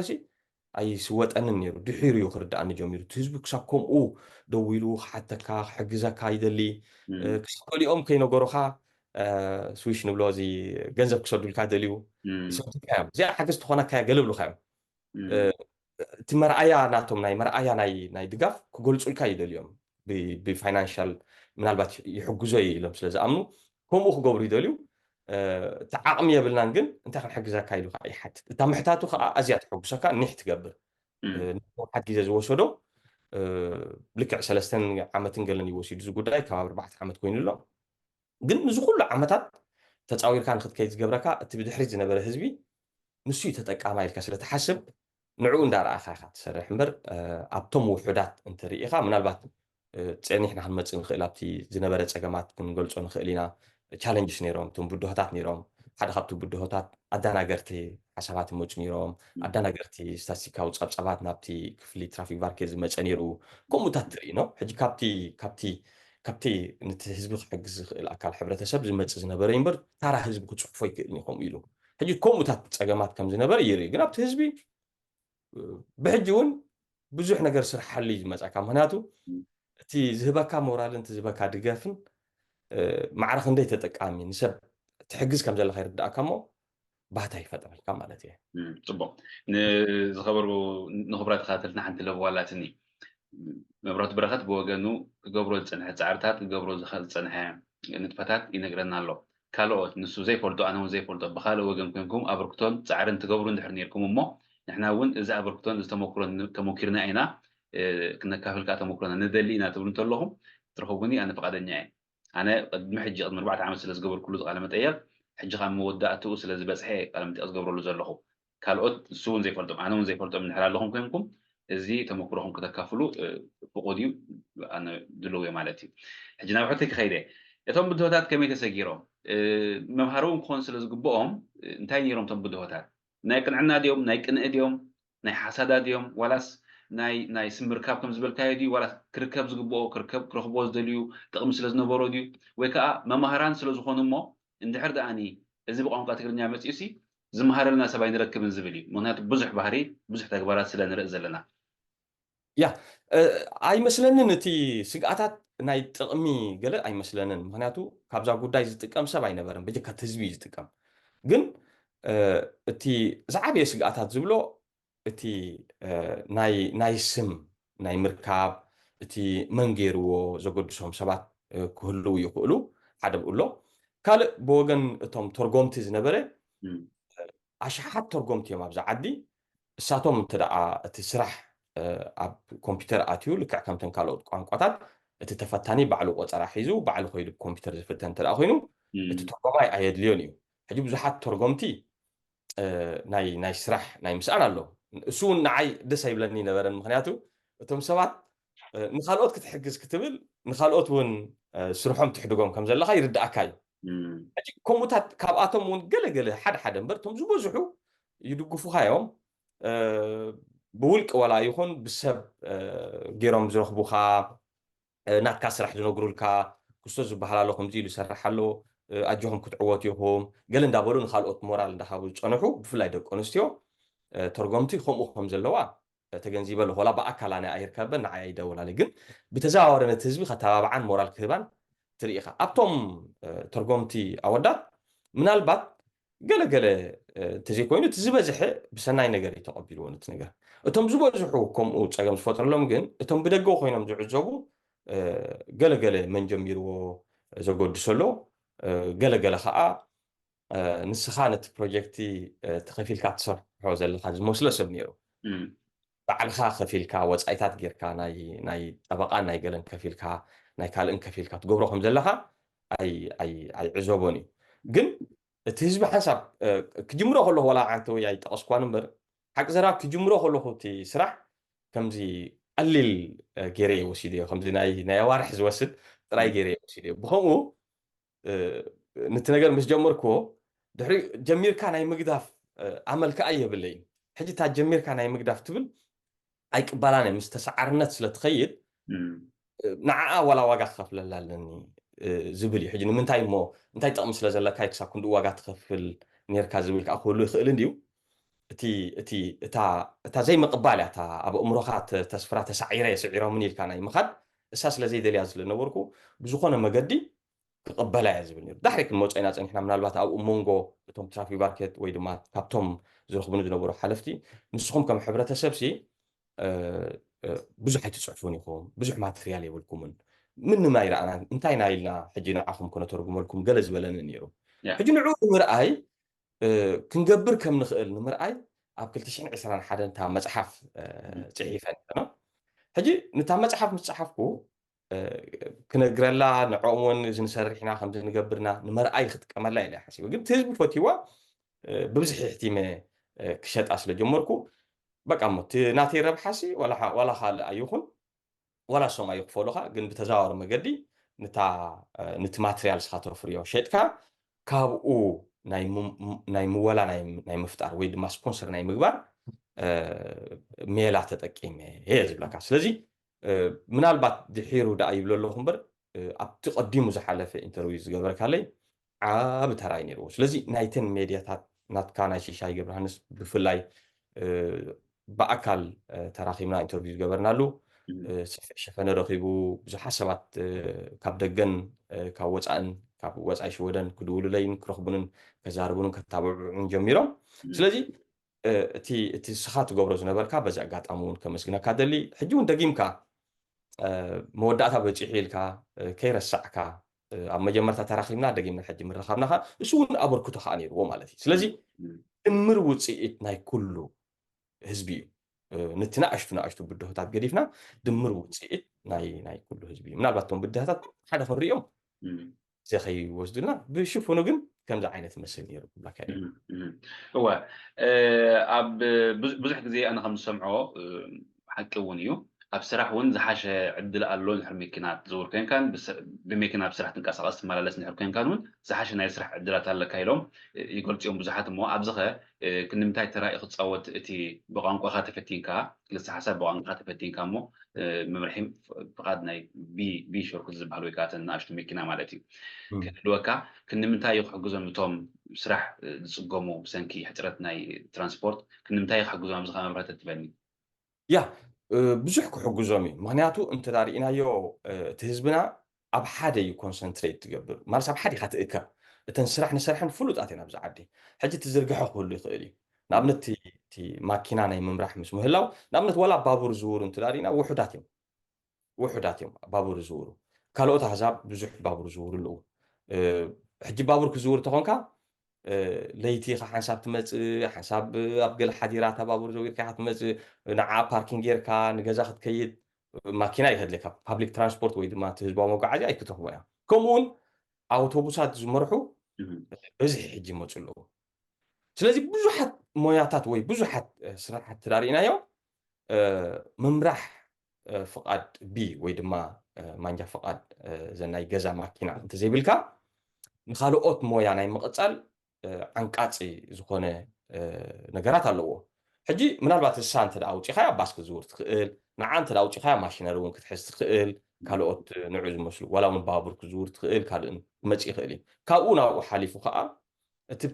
ኣይስወጠንን ነይሩ ድሒሩ እዩ ክርዳእኒ ጀሚሩ እቲ ህዝቢ ክሳብ ከምኡ ደው ኢሉ ክሓተካ ክሕግዘካ ይደሊ ክሳብ ገሊኦም ከይነገሩካ ስዊሽ ንብሎ እዚ ገንዘብ ክሰዱልካ ደልዩ ይሰዱልካ እዮም እዚኣ ሓገዝ ትኾነካ ገለ ብሉካ እዮም እቲ መርኣያ ናቶም ናይ መርኣያ ናይ ድጋፍ ክገልፁልካ ይደልዮም ብፋይናንሻል ምናልባት ይሕግዞ ኢሎም ስለ ዝኣምኑ ከምኡ ክገብሩ ይደልዩ እቲ ዓቕሚ የብልናን ግን እንታይ ክንሕግዘካ ኢሉ ከዓ ይሓትት እታ ምሕታቱ ከዓ ኣዝያ ትሕጉሰካ ኒሕ ትገብር ንሓት ግዜ ዝወሰዶ ልክዕ 3 ዓመትን ገለን ይወሲዱ እዚ ጉዳይ ካብ 4 ዓመት ኮይኑ ኣሎ ግን ንዚ ኩሉ ዓመታት ተፃዊርካ ንክትከይድ ዝገብረካ እቲ ብድሕሪት ዝነበረ ህዝቢ ንሱ እዩ ተጠቃማ ኢልካ ስለተሓስብ ንዕኡ እንዳረኣኻ ኢኻ ትሰርሕ እምበር ኣብቶም ውሑዳት እንተርኢኻ ምናልባት ፀኒሕና ክንመፅእ ንኽእል ኣብቲ ዝነበረ ፀገማት ክንገልፆ ንኽእል ኢና ቻለንጅስ ነይሮም እቶም ብድሆታት ነይሮም ሓደ ካብቲ ብድሆታት ኣዳናገርቲ ሓሳባት ይመፁ ነይሮም ኣዳናገርቲ ስታቲስቲካዊ ፀብፀባት ናብቲ ክፍሊ ትራፊክ ቫርኬት ዝመፀ ነይሩ ከምኡታት ትርኢ ኖ ሕጂ ካብቲ ነቲ ህዝቢ ክሕግዝ ዝኽእል ኣካል ሕብረተሰብ ዝመፅእ ዝነበረ እምበር ታራ ህዝቢ ክፅሑፎ ይክእልኒ ከምኡ ኢሉ ሕጂ ከምኡታት ፀገማት ከም ዝነበረ ይርኢ ግን ኣብቲ ህዝቢ ብሕጂ እውን ብዙሕ ነገር ስራሕሊ ዝመፀካ ምክንያቱ እቲ ዝህበካ ሞራልን እቲ ዝህበካ ድጋፍን ማዕረ ክንደይ ተጠቃሚ ንሰብ ትሕግዝ ከም ዘለካ ይርዳእካ እሞ ባህታ ይፈጥረልካ ማለት እየ ፅቡቅ ንዝኸበሩ ንኽብራት ተኸታተልትና ሓንቲ ለብዋላትኒ መብራህቱ በረኸት ብወገኑ ክገብሮ ዝፀንሐ ፃዕርታት ክገብሮ ዝፀንሐ ንጥፈታት ይነግረና ኣሎ ካልኦት ንሱ ዘይፈልጦ ኣነ እውን ዘይፈልጦ ብካልእ ወገን ኮንኩም ኣበርክቶን ፃዕርን ትገብሩ እንድሕር ነርኩም እሞ ንሕና እውን እዚ ኣበርክቶን እዚ ተመክሮን ተሞኪርና ኢና ክነካፍልካ ተመክሮና ንደሊ ኢና ትብሉ እንተለኹም ትረኸቡኒ ኣነ ፈቃደኛ እየ ኣነ ቅድሚ ሕጂ ቅድሚ 4 ዓመት ስለ ዝገበር ኩሉ ቃለ መጠየቅ ሕጂ ካብ መወዳእትኡ ስለ ዝበፅሐ ቃለ መጠየቅ ዝገብረሉ ዘለኹ ካልኦት ንሱ እውን ዘይፈልጦም ኣነ እውን ዘይፈልጦም እንድሕር ኣለኹም ኮይንኩም እዚ ተመክሮኹም ክተካፍሉ ፍቑድ እዩ ኣነ ድልው እየ ማለት እዩ ሕጂ ናብ ሕቶይ ክኸይደ እቶም ብድሆታት ከመይ ተሰጊሮም መምሃሮ እውን ክኾን ስለ ዝግብኦም እንታይ ነይሮም እቶም ብድሆታት ናይ ቅንዕና ድዮም ናይ ቅንዕ ድዮም ናይ ሓሳዳ ድዮም ዋላስ ናይ ስምርካብ ከም ዝበልካዮ ድዩ ዋላ ክርከብ ዝግብኦ ክረኽቦ ዝደልዩ ጥቕሚ ስለ ዝነበሮ ድዩ ወይ ከዓ መምሃራን ስለ ዝኾኑ እሞ እንድሕር ደኣኒ እዚ ብቋንቋ ትግርኛ መፂኡ ሲ ዝመሃረልና ሰብኣይ ንረክብን ዝብል እዩ ምክንያቱ ብዙሕ ባህሪ ብዙሕ ተግባራት ስለ ንርኢ ዘለና ያ ኣይመስለንን እቲ ስግኣታት ናይ ጥቕሚ ገለ ኣይመስለንን ምክንያቱ ካብዛ ጉዳይ ዝጥቀም ሰብ ኣይነበረን በጀካ ህዝቢ ዝጥቀም ግን እቲ ዝዓበየ ስግኣታት ዝብሎ እቲ ናይ ስም ናይ ምርካብ እቲ መንገርዎ ዘገድሶም ሰባት ክህልው ይኽእሉ ሓደ ብኡሎ ካልእ ብወገን እቶም ተርጎምቲ ዝነበረ ኣሽሓት ተርጎምቲ እዮም ኣብዛ ዓዲ እሳቶም እንተ ደኣ እቲ ስራሕ ኣብ ኮምፒተር ኣትዩ ልክዕ ከምተን ካልኦት ቋንቋታት እቲ ተፈታኒ ባዕሉ ቆፀራ ሒዙ ባዕሉ ኮይዱ ኮምፒተር ዝፍተን እንተ ደኣ ኮይኑ እቲ ተርጎማይ ኣየድልዮን እዩ ሕጂ ብዙሓት ተርጎምቲ ናይ ስራሕ ናይ ምስኣን ኣሎ እሱ እውን ንዓይ ደስ ኣይብለኒ ነበረን ምክንያቱ እቶም ሰባት ንካልኦት ክትሕግዝ ክትብል ንካልኦት እውን ስርሖም ትሕድጎም ከም ዘለካ ይርዳእካ እዩ ከምኡታት ካብኣቶም እውን ገለገለ ሓደ እምበር እቶም ዝበዝሑ ይድግፉኻዮም ብውልቂ ወላ ይኹን ብሰብ ገይሮም ዝረኽቡኻ ናትካ ስራሕ ዝነግሩልካ ክስቶ ዝበሃል ኣሎ ከምዚ ኢሉ ይሰርሕ ኣሎ ኣጆኹም ክትዕወቱ ኢኹም ገለ እንዳበሉ ንካልኦት ሞራል እንዳሃቡ ዝፀንሑ ብፍላይ ደቂ ኣንስትዮ ተርጎምቲ ከምኡ ከም ዘለዋ ተገንዚበ ኣለኹ ወላ ብኣካል ኣነ ኣይርከበን ንዓይ ኣይደውላለ ግን ብተዘዋወረ ነቲ ህዝቢ ከተባብዓን ሞራል ክህባን ትርኢ ኢኻ ኣብቶም ተርጎምቲ ኣወዳት ምናልባት ገለገለ እንተዘይኮይኑ እቲ ዝበዝሐ ብሰናይ ነገር እዩ ተቐቢልዎ ነቲ ነገር እቶም ዝበዝሑ ከምኡ ፀገም ዝፈጥረሎም ግን እቶም ብደገ ኮይኖም ዝዕዘቡ ገለገለ መን ጀሚርዎ ዘገድሶ ኣሎ ገለገለ ከዓ ንስኻ ነቲ ፕሮጀክቲ ተኸፊልካ ትሰርሖ ዘለካ ዝመስሎ ሰብ ነይሩ ባዕልኻ ከፊልካ ወፃኢታት ጌርካ ናይ ጠበቃን ናይ ገለን ከፊልካ ናይ ካልእን ከፊልካ ትገብሮ ከም ዘለካ ኣይዕዘቦን እዩ ግን እቲ ህዝቢ ሓንሳብ ክጅምሮ ከለኹ ወላ ዓንተ ወይ ኣይጠቐስኳን እምበር ሓቂ ዘረባ ክጅምሮ ከለኹ እቲ ስራሕ ከምዚ ቀሊል ገይረ ወሲድ እዮ ከምዚ ናይ ኣዋርሒ ዝወስድ ጥራይ ገይረ ወሲድ እዮ ብከምኡ ነቲ ነገር ምስ ጀመርክዎ ድሕሪ ጀሚርካ ናይ ምግዳፍ ኣመልክዓ የብለይን ሕጂ እታ ጀሚርካ ናይ ምግዳፍ ትብል ኣይቅበላን ምስ ተሰዓርነት ስለ ትኸይድ ንዓኣ ወላ ዋጋ ክኸፍለላ ኣለኒ ዝብል እዩ ሕጂ ንምንታይ እሞ እንታይ ጥቕሚ ስለ ዘለካ ክሳብ ክንዱ ዋጋ ትኸፍል ነርካ ዝብል ከዓ ክህሉ ይኽእል እንድዩ እታ ዘይምቕባል እያ ኣብ እምሮኻ ተስፍራ ተሳዒረ የስዒሮምን ኢልካ ናይ ምኻድ እሳ ስለ ዘይደልያ ስለነበርኩ ብዝኾነ መገዲ ክቕበላ እያ ዝብል ነይሩ ዳሕሪ ክንመፅና ፀኒሕና ምናልባት ኣብኡ መንጎ እቶም ትራፊክ ባርኬት ወይ ድማ ካብቶም ዝረኽቡን ዝነበሩ ሓለፍቲ ንስኹም ከም ሕብረተሰብ ሲ ብዙሕ ኣይትፅዕፉን ኢኹም ብዙሕ ማትርያል የብልኩምን ምንም ኣይረኣና እንታይ ና ኢልና ሕጂ ንዓኹም ክነተርጉመልኩም ገለ ዝበለኒ ነይሩ ሕጂ ንዕኡ ንምርኣይ ክንገብር ከም ንኽእል ንምርኣይ ኣብ 2021 እታ መፅሓፍ ፅሒፈን ሕጂ ነታ መፅሓፍ ምስ ፀሓፍኩ ክነግረላ ንዕኦም እውን ዝንሰርሕ ኢና ከምዚ ንገብርና ንመርኣይ ክጥቀመላ ኢለ ሓሲበ ግን እቲ ህዝቢ ፈትይዋ ብብዝሒ ሕቲመ ክሸጣ ስለ ጀመርኩ በቃ ሞ እቲ ናተይ ረብሓሲ ወላ ካልእ ኣይኹን ወላ ሶም ኣይክፈሉኻ ግን ብተዘዋወረ መገዲ ነቲ ማትርያል ስኻ ተፍርዮ ሸጥካ ካብኡ ናይ ምወላ ናይ ምፍጣር ወይ ድማ ስፖንሰር ናይ ምግባር ሜላ ተጠቂመ እየ ዝብለካ ስለዚ ምናልባት ድሒሩ ዳ ይብሎ ኣለኹ እምበር ኣብቲ ቀዲሙ ዝሓለፈ ኢንተርቪው ዝገበረካለይ ዓብ ተራይ ነይርዎ ስለዚ ናይተን ሜድያታት ናትካ ናይ ሽሻይ ገብረሃንስ ብፍላይ ብኣካል ተራኺብና ኢንተርቪው ዝገበርናሉ ሰፊሕ ሸፈነ ረኺቡ ብዙሓት ሰባት ካብ ደገን ካብ ወፃእን ካብ ወፃኢ ሽወደን ክድውሉለይን ክረኽቡንን ከዛርቡንን ከታብዑን ጀሚሮም ስለዚ እቲ ስኻ ትገብሮ ዝነበርካ በዚ ኣጋጣሚ እውን ከመስግነካ ደሊ ሕጂ እውን ደጊምካ መወዳእታ በፂሑ ኢልካ ከይረሳዕካ ኣብ መጀመርታ ተራኺብና ደጊምና ሕጂ ምረኻብናኻ እሱ እውን ኣበርክቶ ከዓ ነይርዎ ማለት እዩ ስለዚ ድምር ውፅኢት ናይ ኩሉ ህዝቢ እዩ ነቲ ንኣሽቱ ብድሆታት ገዲፍና ድምር ውፅኢት ናይ ኩሉ ህዝቢ እዩ ምናልባት እቶም ብድሆታት ሓደ ክንሪኦም ዘኸይወስዱልና ብሽፉኑ ግን ከምዚ ዓይነት መስል ነይሩ ብላካ እወ ኣብ ብዙሕ ግዜ ኣነ ከም ዝሰምዖ ሓቂ እውን እዩ ኣብ ስራሕ እውን ዝሓሸ ዕድል ኣሎ ንሕር መኪናት ዝውር ኮንካን ብመኪና ብስራሕ ትንቀሳቐስ ትመላለስ ንሕር ኮንካን እውን ዝሓሸ ናይ ስራሕ ዕድላት ኣለካ ኢሎም ይገልፅኦም ብዙሓት እሞ ኣብዚ ኸ ክንምንታይ ተራእዩ ክትፃወት እቲ ብቋንቋኻ ተፈቲንካ ክልተ ሓሳብ ብቋንቋኻ ተፈቲንካ እሞ መምርሒ ፍቓድ ናይ ቢ ሾርኩት ዝበሃል ወይ ከዓ ንኣሽቱ መኪና ማለት እዩ ክህልወካ ክንምንታይ ክሕግዞም እቶም ስራሕ ዝፅገሙ ብሰንኪ ሕፅረት ናይ ትራንስፖርት ክንምንታይ ክሕግዞም ኣብዚ ኸ መምርሒ ትበኒ ያ ብዙሕ ክሕግዞም እዩ ምክንያቱ እንተዳሪእናዮ እቲ ህዝብና ኣብ ሓደ እዩ ኮንሰንትሬት ትገብር ማለት ኣብ ሓደ ኢኻ ትእከብ እተን ስራሕ ንሰርሐን ፍሉጣት እየን ኣብዚ ዓዲ ሕጂ ትዝርግሖ ክህሉ ይኽእል እዩ ንኣብነት እቲ ማኪና ናይ ምምራሕ ምስ ምህላው ንኣብነት ወላ ባቡር ዝውሩ እንተዳሪእና ውሑዳት እዮም ባቡር ዝውሩ ካልኦት ኣሕዛብ ብዙሕ ባቡር ዝውሩ ኣለዉ ሕጂ ባቡር ክዝውር ተኾንካ ለይቲ ኢኻ ሓንሳብ ትመፅእ ሓንሳብ ኣብ ገለ ሓዲራት ባቡር ዘዊርካ ኢኻ ትመፅእ ንዓ ፓርኪንግ ጌርካ ንገዛ ክትከይድ ማኪና ይከድለካ ፓብሊክ ትራንስፖርት ወይ ድማ እቲ ህዝባዊ መጓዓዝያ ኣይክትረኽቦ እያ ከምኡውን ኣውቶቡሳት ዝመርሑ በዝሒ ሕጂ ይመፁ ኣለዉ ስለዚ ብዙሓት ሞያታት ወይ ብዙሓት ስራሓት ተዳሪእናዮ ምምራሕ ፍቓድ ቢ ወይ ድማ ማንጃ ፍቓድ ዘናይ ገዛ ማኪና እንተዘይብልካ ንኻልኦት ሞያ ናይ ምቕጻል ዓንቃጺ ዝኾነ ነገራት ኣለዎ ሕጂ ምናልባት እሳ እንተ ደኣ ኣውጪኻያ ባስ ክዝውር ትኽእል ንዓ እንተ ደኣ ኣውጪኻያ ማሽነሪ እውን ክትሕዝ ትኽእል ካልኦት ንዑ ዝመስሉ ዋላ እውን ባቡር ክዝውር ትኽእል ካልእን ክመጽእ ይኽእል እዩ ካብኡ ናብኡ ሓሊፉ ከዓ እቲ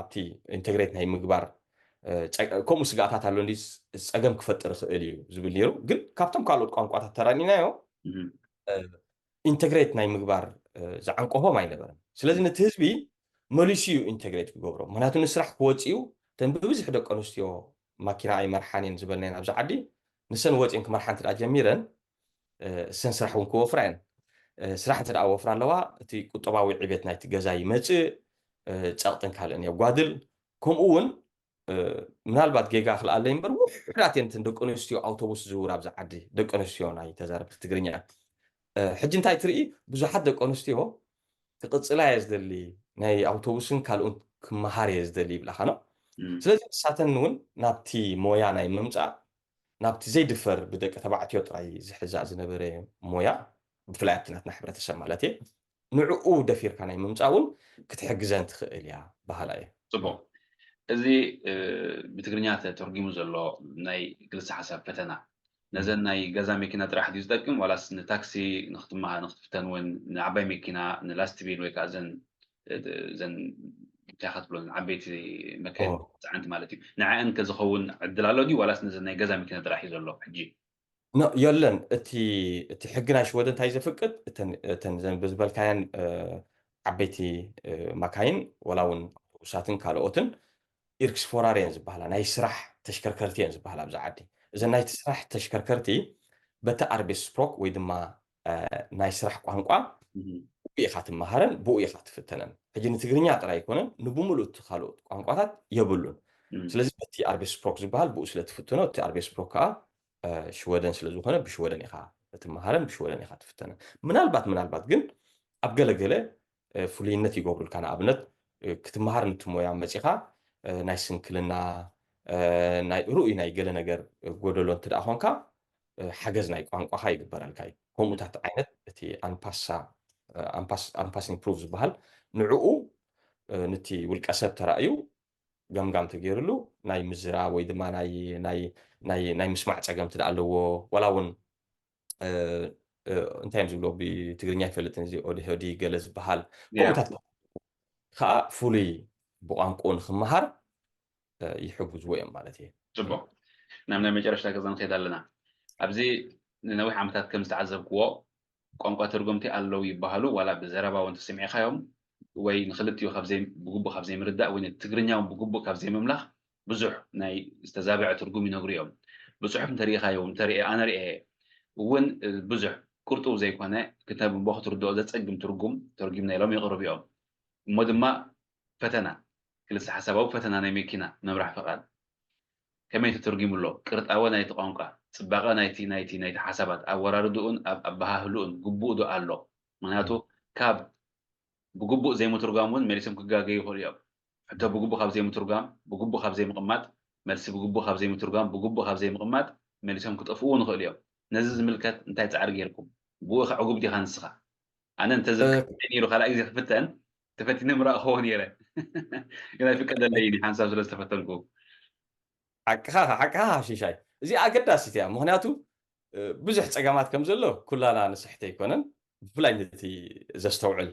ኣብቲ ኢንተግሬት ናይ ምግባር ከምኡ ስጋኣታት ኣሎ እንዲ ፀገም ክፈጥር ይኽእል እዩ ዝብል ነይሩ ግን ካብቶም ካልኦት ቋንቋታት ተራኒናዮ ኢንተግሬት ናይ ምግባር ዝዓንቀሆም ኣይነበረን ስለዚ ነቲ ህዝቢ መሊሱ እዩ ኢንተግሬት ክገብሮ ምክንያቱ ንስራሕ ክወፂኡ ተን ብብዝሒ ደቂ ኣንስትዮ ማኪና ኣይመርሓን እየን ዝበልናየን ኣብዚ ዓዲ ንሰን ወፂን ክመርሓ እንተ ደኣ ጀሚረን እሰን ስራሕ እውን ክወፍራ እየን ስራሕ እንተ ደኣ ወፍራ ኣለዋ እቲ ቁጠባዊ ዕቤት ናይቲ ገዛ ይመፅእ ፀቕጥን ካልእን የጓድል ከምኡ እውን ምናልባት ጌጋ ክልኣለ እምበር ውሕዳት እየን እተን ደቂ ኣንስትዮ ኣውቶቡስ ዝውራ ኣብዚ ዓዲ ደቂ ኣንስትዮ ናይ ተዛረብቲ ትግርኛ ሕጂ እንታይ ትርኢ ብዙሓት ደቂ ኣንስትዮ ክቅፅላ እየ ዝደሊ ናይ ኣውቶቡስን ካልኡን ክመሃር እየ ዝደሊ ይብላኻ ኖ ስለዚ ንሳተን እውን ናብቲ ሞያ ናይ ምምፃእ ናብቲ ዘይድፈር ብደቂ ተባዕትዮ ጥራይ ዝሕዛእ ዝነበረ ሞያ ብፍላይ ኣብቲ ናትና ሕብረተሰብ ማለት እየ ንዕኡ ደፊርካ ናይ ምምፃእ እውን ክትሕግዘን ትኽእል እያ ባህላ እየ ጽቡቕ እዚ ብትግርኛ ተተርጊሙ ዘሎ ናይ ግልሲ ሓሳብ ፈተና ነዘን ናይ ገዛ መኪና ጥራሕ ድዩ ዝጠቅም ዋላስ ንታክሲ ንኽትፍተን እውን ንዓባይ መኪና ንላስቲቢል ወይ ከዓ ዘን እንታይ ኢኻ ትብሎ ዓበይቲ መካይን ፅዕንቲ ማለት እዩ ንዓአን ከዝኸውን ዕድል ኣሎ ድዩ ዋላስ ነዘን ናይ ገዛ መኪና ጥራሕ እዩ ዘሎ ሕጂ የለን እቲ ሕጊ ናይ ሽወደ እንታይ ዘፍቅድ እተን ዘን ብዝበልካየን ዓበይቲ መካይን ወላ እውን ኣውቶቡሳትን ካልኦትን ኢርክስፎራር እየን ዝበሃላ ናይ ስራሕ ተሽከርከርቲ እየን ዝበሃላ ኣብዚ ዓዲ እዘን ናይቲ ስራሕ ተሽከርከርቲ በቲ ኣርቤስ ስፕሮክ ወይ ድማ ናይ ስራሕ ቋንቋ ብኡ ኢኻ ትመሃረን ብኡ ኢኻ ትፍተነን ሕጂ ንትግርኛ ጥራይ ኣይኮነን ንብሙሉእ እቲ ካልኦት ቋንቋታት የብሉን ስለዚ በቲ ኣርቤስ ስፕሮክ ዝበሃል ብኡ ስለ ትፍትኖ እቲ ኣርቤስ ስፕሮክ ከዓ ሽወደን ስለ ዝኾነ ብሽወደን ኢኻ ትመሃረን ብሽወደን ኢኻ ትፍተነን ምናልባት ግን ኣብ ገለገለ ፍሉይነት ይገብሩልካ ንኣብነት ክትመሃር ነቲ ሞያ መፂኻ ናይ ስንክልና ናይ ሩኡይ ናይ ገለ ነገር ጎደሎ እንት ደኣ ኮንካ ሓገዝ ናይ ቋንቋኻ ይግበረልካ እዩ ከምኡታት ዓይነት እቲ ኣንፓሲንግ ፕሩፍ ዝበሃል ንዕኡ ነቲ ውልቀ ሰብ ተራእዩ ገምጋም ተገይሩሉ ናይ ምዝራብ ወይ ድማ ናይ ምስማዕ ፀገም ትደኣ ኣለዎ ወላ እውን እንታይ እዮም ዝብሎ ብትግርኛ ይፈልጥን እዚ ኦዲሆዲ ገለ ዝበሃል ከምኡታት ከዓ ፍሉይ ብቋንቋኡ ንክመሃር ይሕግዝዎ እዮም ማለት እዩ ጽቡቕ ናብ ናይ መጨረሻ ገዛ ንኸይድ ኣለና ኣብዚ ንነዊሕ ዓመታት ከም ዝተዓዘብክዎ ቋንቋ ተርጎምቲ ኣለው ይበሃሉ ዋላ ብዘረባ እውን ተሰሚዕኻዮም ወይ ንክልቲኡ ብግቡእ ካብ ዘይምርዳእ ወይ ትግርኛ ብግቡእ ካብ ዘይምምላኽ ብዙሕ ናይ ዝተዛብዐ ትርጉም ይነግሩ እዮም ብፅሑፍ እንተሪኢኻዮም ኣነ ርአ እውን ብዙሕ ቁርጡብ ዘይኮነ ክተብ እምቦ ክትርድኦ ዘፀግም ትርጉም ተርጊምና ኢሎም ይቕርቡ እዮም እሞ ድማ ፈተና ግልሲ ሓሳባዊ ፈተና ናይ መኪና መምራሕ ፈቓድ ከመይ ተተርጊሙሎ ቅርጣወ ናይቲ ቋንቋ ፅባቐ ናይቲ ሓሳባት ኣወራርድኡን ኣበሃህልኡን ግቡእ ዶ ኣሎ ምክንያቱ ካብ ብግቡእ ዘይምትርጓም እውን መሊሶም ክጋገዩ ይኽእሉ እዮም ሕቶ ብግቡእ ካብ ዘይምትርጓም ብግቡእ ካብ ዘይምቕማጥ መልሲ ብግቡእ ካብ ዘይምትርጓም ብግቡእ ካብ ዘይምቕማጥ መሊሶም ክጠፍኡ ንኽእሉ እዮም ነዚ ዝምልከት እንታይ ፃዕሪ ጌርኩም ብኡ ዕጉብቲ ኢኻ ንስኻ ኣነ እንተዘክርኒ ኢሉ ካልኣይ ግዜ ክፍተን ተፈቲነ ምራቕ ክኸውን ነይረ ግን ኣይፍቀደለይኒ ሓንሳብ ስለ ዝተፈተንኩ ሓቅኻ ሽሻይ እዚ ኣገዳሲት እያ ምክንያቱ ብዙሕ ፀገማት ከም ዘሎ ኩላና ንስሕተ ኣይኮነን ብፍላይ ነቲ ዘስተውዕል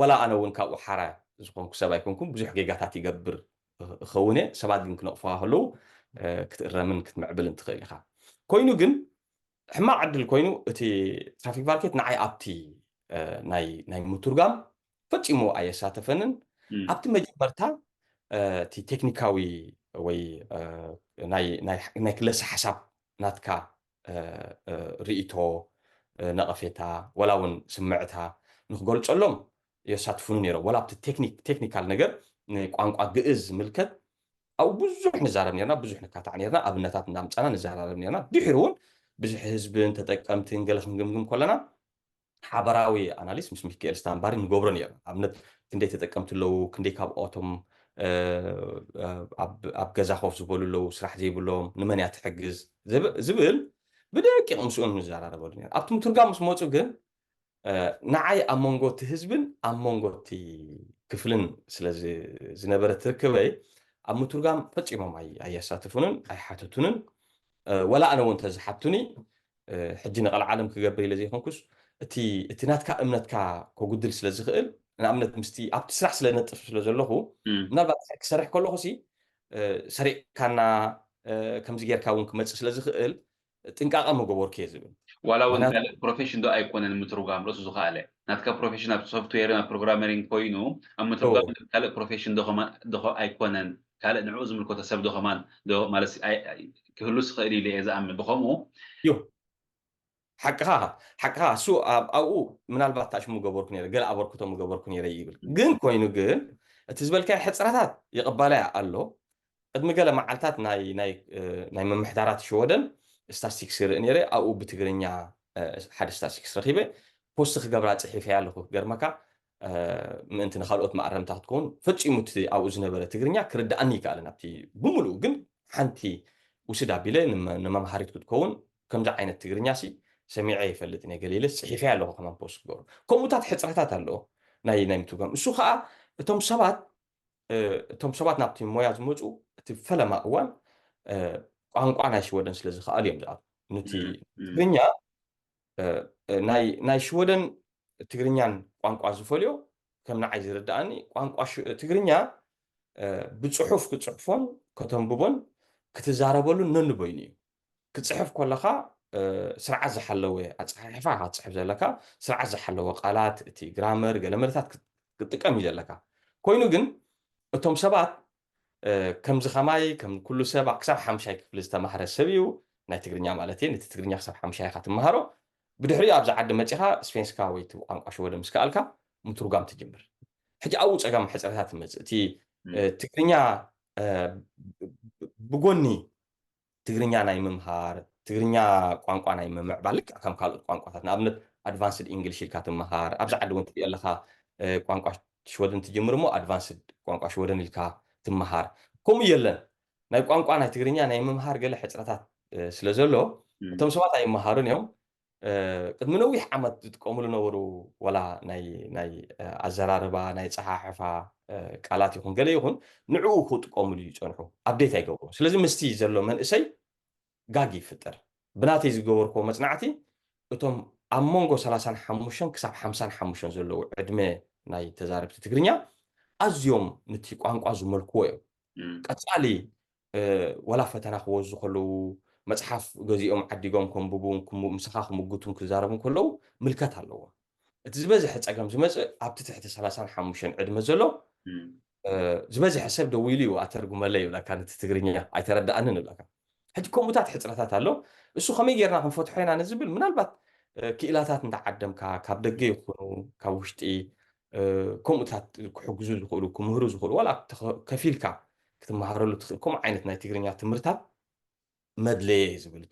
ወላ ኣነ እውን ካብኡ ሓራ ዝኾንኩ ሰብ ኣይኮንኩም ብዙሕ ጌጋታት ይገብር እኸውን እየ ሰባት ግን ክነቕፍኻ ከለዉ ክትእረምን ክትምዕብልን ትኽእል ኢኻ ኮይኑ ግን ሕማቅ ዕድል ኮይኑ እቲ ትራፊክ ማርኬት ንዓይ ኣብቲ ናይ ምትርጓም ፈፂሙ ኣየሳተፈንን ኣብቲ መጀመርታ እቲ ቴክኒካዊ ወይ ናይ ክለሲ ሓሳብ ናትካ ርእቶ ነቐፌታ ወላ እውን ስምዕታ ንክገልፀሎም የሳትፉኑ ነይሮም ወላ ኣብቲ ቴክኒካል ነገር ቋንቋ ግእዝ ዝምልከት ኣብኡ ብዙሕ ንዛረብ ነርና ብዙሕ ንካታዕ ነርና ኣብነታት እናምፃና ንዘራረብ ነርና ድሕሪ እውን ብዙሕ ህዝብን ተጠቀምትን ገለ ክንግምግም ከለና ሓበራዊ ኣናሊስ ምስ ሚካኤል ስታንባሪ ንገብሮ ነርና ኣብነት ክንደይ ተጠቀምቲ ኣለዉ ክንደይ ካብኦቶም ኣብ ገዛ ኮፍ ዝበሉ ኣለዉ ስራሕ ዘይብሎም ንመን እያ ትሕግዝ ዝብል ብደቂቕ ምስኡን ንዘራረበሉ ነርና ኣብቲ ምትርጓም ምስ መፁ ግን نعي أمونغوتي هزبن أمونغوتي كفلن سلازي زنبرة تركبي أم مترجم فتش إمام أي ساتفونن أي حاتتونن ولا أنا وأنت زحتوني حجنا على العالم كجبري لزي هونكوس تي ناتكا أمنتكا كوجدل سلازي خيل أنا أمنت مستي أبت سرح سلنت سلازي الله من بعد سرح كله خسي سريع كان كم زيجر كون كمت سلازي خيل تنقع أمو جبور كيزبن ولو ان البروفيشن دو ايكون المترجم رسو زخاله ناتكا بروفيشن سوفت وير بروجرامينج كوينو المترجم كال بروفيشن دو ايكون كال نعوز من الكتسب دو كمان دو مالس كهلوس خيري لي اذا ام بخمو يو حقها سو او من البات تاش مو جبور كنيره قال ابركتو مو جبور كنيره يقول جن كوينو جن تزبل حصراتات يقبلها الله قد مقاله معلتات ناي ممحدارات شودن ستاتستيكس نيري او بتغرينيا حد ستاتستيكس رخيبه بوست خبرا صحيفه يالو غرمكا من انت نخالوت معرمتا تكون فصيمت او زنبره تغرينيا كرداني قال نبتي بملو جن حنتي وسدا بيله نما محاريت تكون كم عينت تغرينيا سي سميعي يفلطني قليل صحيفه يالو كمان بوست غور كوموتات حصراتات الله ناي متوغم سو خا እቶም ሰባት ናብቲ ሞያ ዝመፁ እቲ ፈለማ እዋን ቋንቋ ናይ ሽወደን ስለ ዝኽኣል እዮም ዝኣቱ ነቲ ትግርኛ ናይ ሽወደን ትግርኛን ቋንቋ ዝፈልዮ ከም ንዓይ ዝርዳእኒ ቋንቋ ትግርኛ ብፅሑፍ ክፅሕፎን ከተንብቦን ክትዛረበሉን ነንበይኑ እዩ ክትፅሕፍ ከለኻ ስርዓት ዝሓለወ ኣፀሓሕፋ ክትፅሕፍ ዘለካ ስርዓት ዝሓለወ ቃላት እቲ ግራመር ገለመለታት ክትጥቀም እዩ ዘለካ ኮይኑ ግን እቶም ሰባት ከምዚ ኸማይ ከም ኩሉ ሰብ ክሳብ 5ይ ክፍሊ ዝተማሃረ ሰብ እዩ ናይ ትግርኛ ማለት እዩ ነቲ ትግርኛ ክሳብ 5ይ ኢኻ ትመሃሮ ብድሕሪኡ ኣብዛ ዓዲ መፂኻ ስፔንስካ ወይ እቲ ቋንቋ ሽወደ ምስ ከኣልካ ምትርጓም ትጅምር ሕጂ ኣብኡ ፀገም ሕፅረታት ትመፅእ እቲ ትግርኛ ብጎኒ ትግርኛ ናይ ምምሃር ትግርኛ ቋንቋ ናይ ምምዕባል ልክዕ ከም ካልኦት ቋንቋታት ንኣብነት ኣድቫንስድ እንግሊሽ ኢልካ ትመሃር ኣብዛ ዓዲ እውን ትሪኦ ኣለካ ቋንቋ ሽወደን ትጅምር እሞ ኣድቫንስድ ቋንቋ ሽወደን ኢልካ ትመሃር ከምኡ የለን ናይ ቋንቋ ናይ ትግርኛ ናይ ምምሃር ገለ ሕፅረታት ስለ ዘሎ እቶም ሰባት ኣይመሃሩን እዮም ቅድሚ ነዊሕ ዓመት ዝጥቀሙሉ ነበሩ ወላ ናይ ኣዘራርባ ናይ ፀሓሕፋ ቃላት ይኹን ገለ ይኹን ንዕኡ ክጥቀሙሉ ይፀንሑ ኣብዴት ኣይገብሩ ስለዚ ምስቲ ዘሎ መንእሰይ ጋግ ይፍጠር ብናተይ ዝገበርኮ መፅናዕቲ እቶም ኣብ መንጎ 35 ክሳብ 55 ዘለዉ ዕድመ ናይ ተዛረብቲ ትግርኛ ኣዝዮም ነቲ ቋንቋ ዝመልክዎ እዮም ቀፃሊ ወላ ፈተና ክወዙ ከለዉ መፅሓፍ ገዚኦም ዓዲጎም ከንብቡን ምስኻ ክምግቱን ክዛረቡን ከለዉ ምልከት ኣለዎ እቲ ዝበዝሐ ፀገም ዝመፅእ ኣብቲ ትሕቲ 35 ዕድመ ዘሎ ዝበዝሐ ሰብ ደው ኢሉ እዩ ኣተርጉመለይ ይብለካ ነቲ ትግርኛ ኣይተረዳእንን ይብለካ ሕጂ ከምኡታት ሕፅረታት ኣሎ እሱ ከመይ ጌርና ክንፈትሖ ኢና ንዝብል ምናልባት ክኢላታት እንዳዓደምካ ካብ ደገ ይኹኑ ካብ ውሽጢ ከምኡታት ክሕግዙ ዝኽእሉ ክምህሩ ዝኽእሉ ዋላ ከፊልካ ክትመሃረሉ ትኽእል ከምኡ ዓይነት ናይ ትግርኛ ትምህርታት መድለየ ዝብል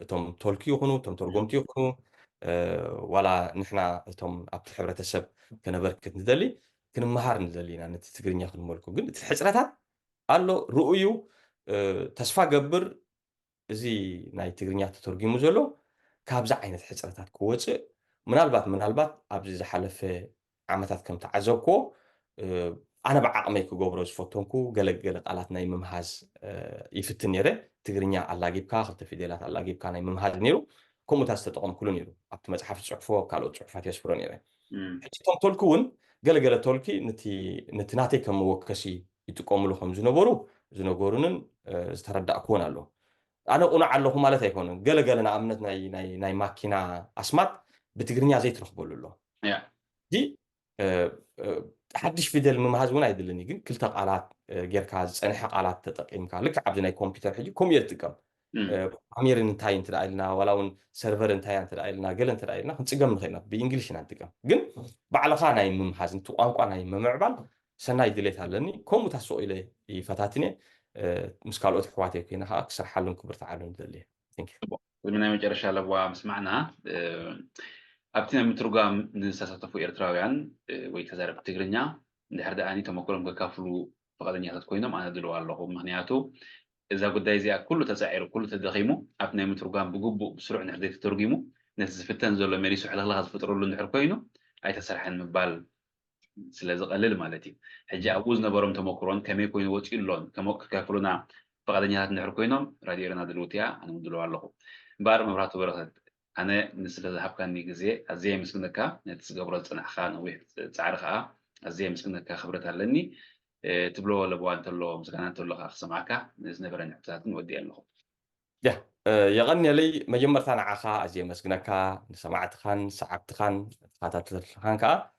እቶም ተልኪ ይኹኑ እቶም ተርጎምቲ ይኹኑ ዋላ ንሕና እቶም ኣብቲ ሕብረተሰብ ከነበርክት ንደሊ ክንመሃር ንደሊ ኢና ነቲ ትግርኛ ክንመልኩ ግን እቲ ሕፅረታት ኣሎ ርኡዩ ተስፋ ገብር እዚ ናይ ትግርኛ ተተርጊሙ ዘሎ ካብዛ ዓይነት ሕፅረታት ክወፅእ ምናልባት ኣብዚ ዝሓለፈ ዓመታት ከም ተዓዘብክዎ ኣነ ብዓቕመይ ክገብሮ ዝፈተንኩ ገለገለ ቃላት ናይ ምምሃዝ ይፍትን ነይረ ትግርኛ ኣላጊብካ ክልተ ፊደላት ኣላጊብካ ናይ ምምሃዝ ነይሩ ከምኡታት ዝተጠቐምኩሉ ነይሩ ኣብቲ መፅሓፍ ዝፅሕፎ ካልኦት ፅሑፋት የስፍሮ ነይረ ሕጂ እቶም ተልኪ እውን ገለገለ ተልኪ ነቲ ናተይ ከም መወከሲ ይጥቀምሉ ከም ዝነበሩንን ዝተረዳእክውን ኣሎ ኣነ ቁኑዕ ኣለኹ ማለት ኣይኮነን ገለገለ ንኣብነት ናይ ማኪና ኣስማት ብትግርኛ ዘይትረኽበሉ ኣሎ እዚ ሓድሽ ፊደል ምምሃዝ እውን ኣይድልኒ ግን ክልተ ቃላት ጌርካ ዝፀንሐ ቃላት ተጠቂምካ ልክዕ ኣብዚ ናይ ኮምፒተር ሕጂ ከምኡ እየ ዝጥቀም ፕሮግራሚር እንታይ እንትዳ ኢልና ዋላ እውን ሰርቨር እንታይ እንትዳ ኢልና ገለ እንትዳ ኢልና ክንፅገም ንኽእልና ብእንግሊሽ ኢና ንጥቀም ግን ባዕልኻ ናይ ምምሃዝ ነቲ ቋንቋ ናይ ምምዕባል ሰናይ ድሌት ኣለኒ ከምኡታት ሰቑ ኢለ ይፈታትነ ምስ ካልኦት ኣሕዋተይ ኮይና ከዓ ክስርሓሉን ክብር ተዓሉን ይደሊ እየ ናይ መጨረሻ ለዋ ምስማዕና ኣብቲ ናይ ምትርጓም ንዝተሳተፉ ኤርትራውያን ወይ ተዛረብቲ ትግርኛ እንድሕር ደኣኒ ተመክሮም ከካፍሉ ፈቃደኛታት ኮይኖም ኣነ ድልዋ ኣለኹ ምክንያቱ እዛ ጉዳይ እዚኣ ኩሉ ተፃዒሩ ኩሉ ተደኺሙ ኣብቲ ናይ ምትርጓም ብግቡእ ብስሩዕ ንሕዘይ ተተርጊሙ نزفتن زول مريسو حلق لها زفترو له نحر كوينو أي تسرحن مبال سلازق قلل مالتي حجة أبوز نبرم تمكرون كمي كوين وتش إلون كموك كافلونا فقد نيات نحر كوينو راديرنا دلوتيا أنا مدلو على بار مبراتو برغد أنا نسل ذهب كان نيجزي أزي مسكنك نتسقبرت صنع خان أو تعرخها أزي مسكنك خبرتها لني تبلو ولا بوان تلو مسكنات تلو أخص معك نزنبرن نحتاج نودي لهم يا يغني لي مجمر ثان عخا أزي مسكنك سمعت خان سعبت خان خاتت خان كا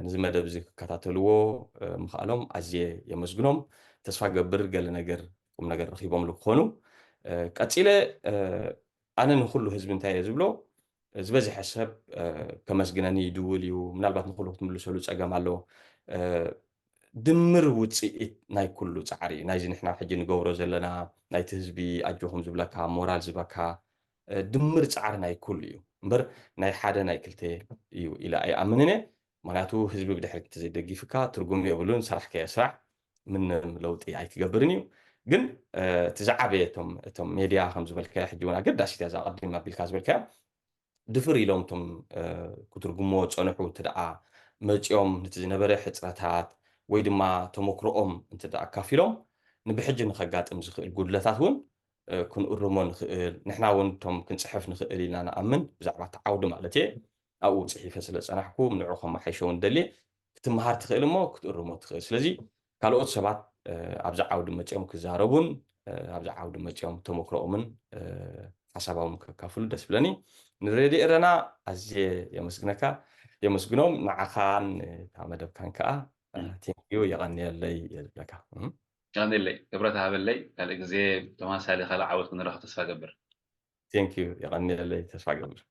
نزمد بزي كتاتلو مخالهم أزي يمسكنهم تسفى قبر قال نجر قم نجر رخيبهم لخونو كاتيله أنا نخلو حزب انتهي زبلو زبزي حسب كمسجناني دوليو من البعض نخلو تملو سلوك أجمع له دمر وتصيت ناي كله تعري ناي زين إحنا حجي نجورو زلنا ناي تهزبي أجوهم زبلكا مورال زبكا دمر تعر ناي كله مبر ناي حدا ناي كلته يو إلى أي أمنني معناته حزبي بدي حركة زي دقي فكا ترجم يقولون صرح كيسرع من لو تي أي تجبرني جن تزعبيتهم ميديا خمس بالكا حجونا قد عشت يا زاقدي ما بالكاز بالكا دفري لهم تم كترجموا تصنعوا تدعى مجيوم نتزنبرة حتراتات ويد ما تمكرهم انت دعى كافيلهم نبحج نخجات امزخ الجودلات هون كن أرمون نحنا وانتم كن صحف نخيل لنا نأمن بزعبة تعود مالتي أو صحيفة سلسلة أنا حكوم من عقم ما حيشون دلي كتمهار تخيل ما كنت أرمون تخيل سلزي قالوا سبعة أبزع عود مجيوم كزاربون أبزع عود مجيوم تمكرهم من حسابهم كافل دسبلني نريد إرنا أزي يمسكنهم نعخان تعمد كان كأ تيجيو يغني اللي لك كان اللي قبرتها باللي قال زي تمام سالي خلا عاوز من راح تسفى قبر thank you يغني اللي تسمع قبل